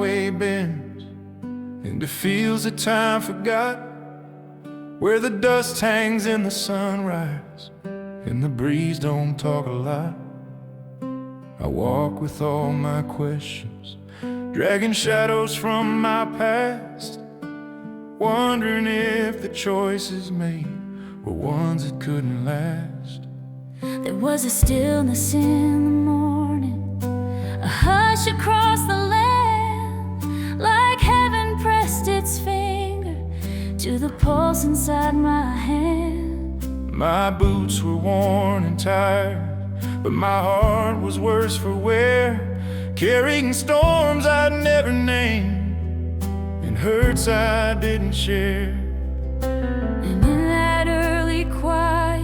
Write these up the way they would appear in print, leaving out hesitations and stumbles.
highway bends into fields that time forgot, where the dust hangs in the sunrise and the breeze don't talk a lot. I walk with all my questions, dragging shadows from my past, wondering if the choices made were ones that couldn't last. There was a stillness in the morning, a hush across the land, like heaven pressed its finger to the pulse inside my hand. My boots were worn and tired, but my heart was worse for wear, carrying storms I'd never named and hurts I didn't share. And in that early quiet,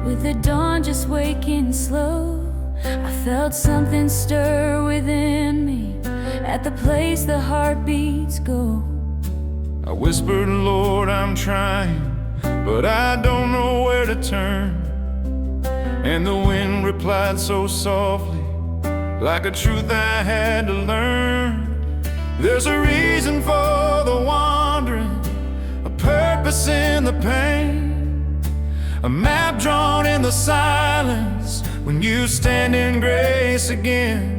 with the dawn just waking slow, I felt something stir within me at the place the heartbeats go. I whispered, Lord, I'm trying, but I don't know where to turn. And the wind replied so softly, like a truth I had to learn. There's a reason for the wandering, a purpose in the pain, a map drawn in the silence when you stand in grace again.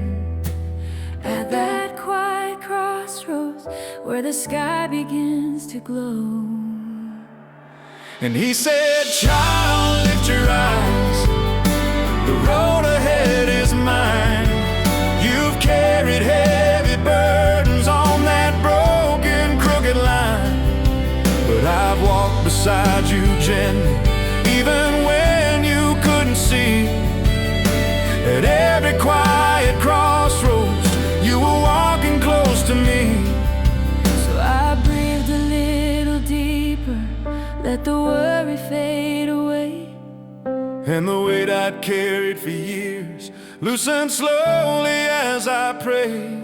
At that quiet crossroads where the sky begins to glow. And he said, child, lift your eyes, the road ahead is mine. You've carried heavy burdens on that broken, crooked line, but I've walked beside you gently, even when you couldn't see. At every quiet crossroads, you were walking close to me. So I breathed a little deeper, let the worry fade away. And the weight I'd carried for years loosened slowly as I prayed.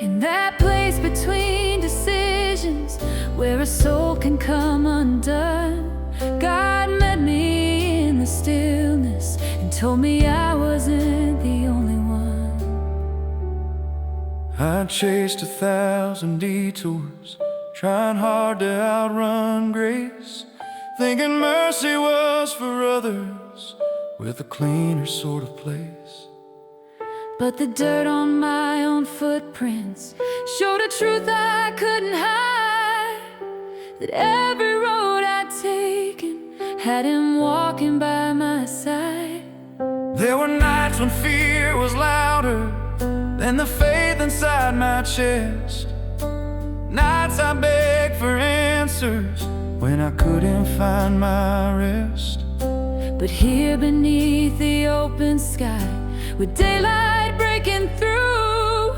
In that place between decisions, where a soul can come undone, God met me in the stillness and told me I wasn't the only one. I chased 1,000 detours, trying hard to outrun grace, thinking mercy was for others with a cleaner sort of place. But the dirt on my own footprints showed a truth I couldn't hide, that every road I'd taken had him walking by my side. There were nights when fear was louder than the faith inside my chest, nights I begged for answers when I couldn't find my rest. But here beneath the open sky, with daylight breaking through,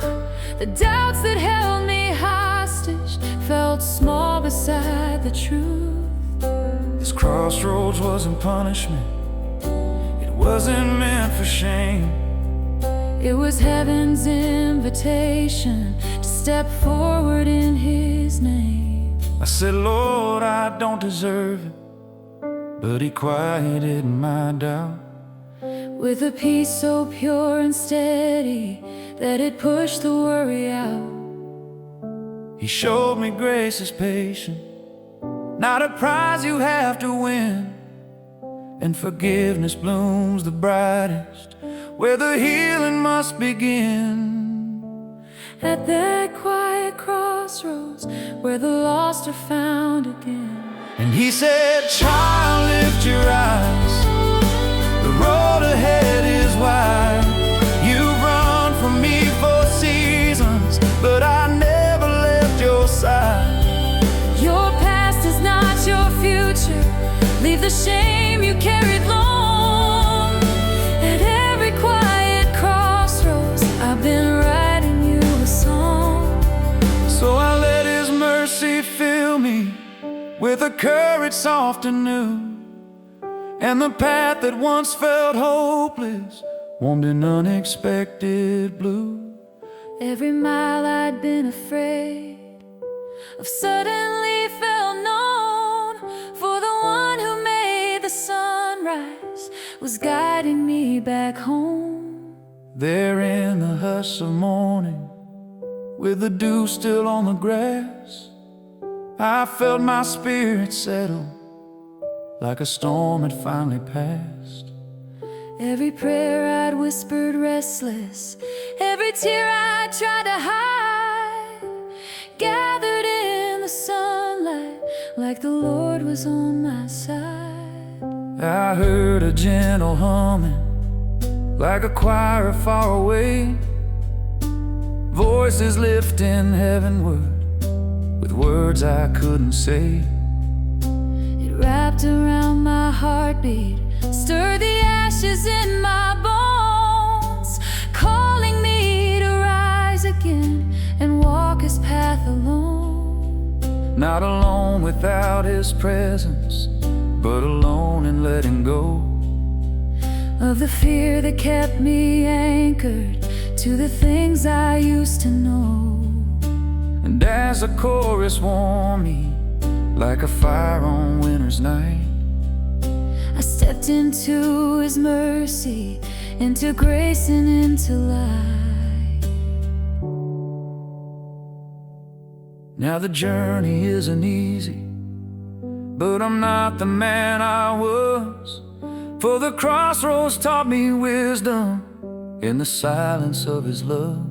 the doubts that held me hostage felt small beside the truth. This crossroads wasn't punishment, it wasn't meant for shame. It was heaven's invitation to step forward in his name. I said, Lord, I don't deserve it, but he quieted my doubt. With a peace so pure and steady that it pushed the worry out. He showed me grace is patient, not a prize you have to win. And forgiveness blooms the brightest where the healing must begin. At that quiet crossroads where the lost are found again. And he said, child, lift your eyes, the road ahead is wide. You've run from me for seasons, but I never left your side. Your past is not your future, leave the shame you carried long. At every quiet crossroads, I've been writing you a song. So I let his mercy fill me with a courage soft and new, and the path that once felt hopeless warmed in unexpected blue. Every mile I'd been afraid of suddenly felt known, for the one who made the sunrise was guiding me back home. There in the hush of morning, with the dew still on the grass, I felt my spirit settle like a storm had finally passed. Every prayer I'd whispered restless, every tear I tried to hide, gathered in the sunlight like the Lord was on my side. I heard a gentle humming like a choir far away, voices lifting heavenward with words I couldn't say. It wrapped around my heartbeat, stirred the ashes in my bones, calling me to rise again and walk his path alone. Not alone without his presence, but alone in letting go of the fear that kept me anchored to the things I used to know. And as the chorus warmed me like a fire on winter's night, I stepped into his mercy, into grace and into light. Now the journey isn't easy, but I'm not the man I was, for the crossroads taught me wisdom in the silence of his love.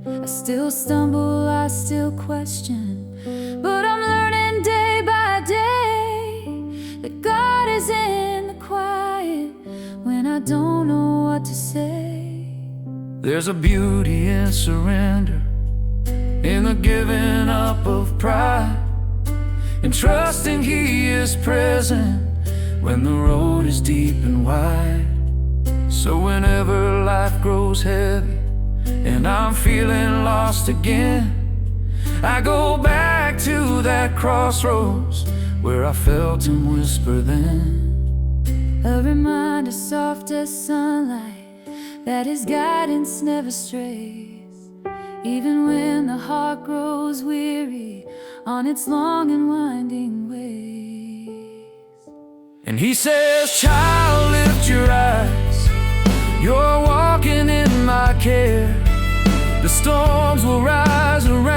I still stumble, I still question, but I'm learning day by day that God is in the quiet when I don't know what to say. There's a beauty in surrender, in the giving up of pride, in trusting he is present when the road is deep and wide. So whenever life grows heavy and I'm feeling lost again, I go back to that crossroads where I felt him whisper then. A reminder soft as sunlight that his guidance never strays, even when the heart grows weary on its long and winding ways. And he says, child, lift your eyes, you're walking in my care. The storms will rise around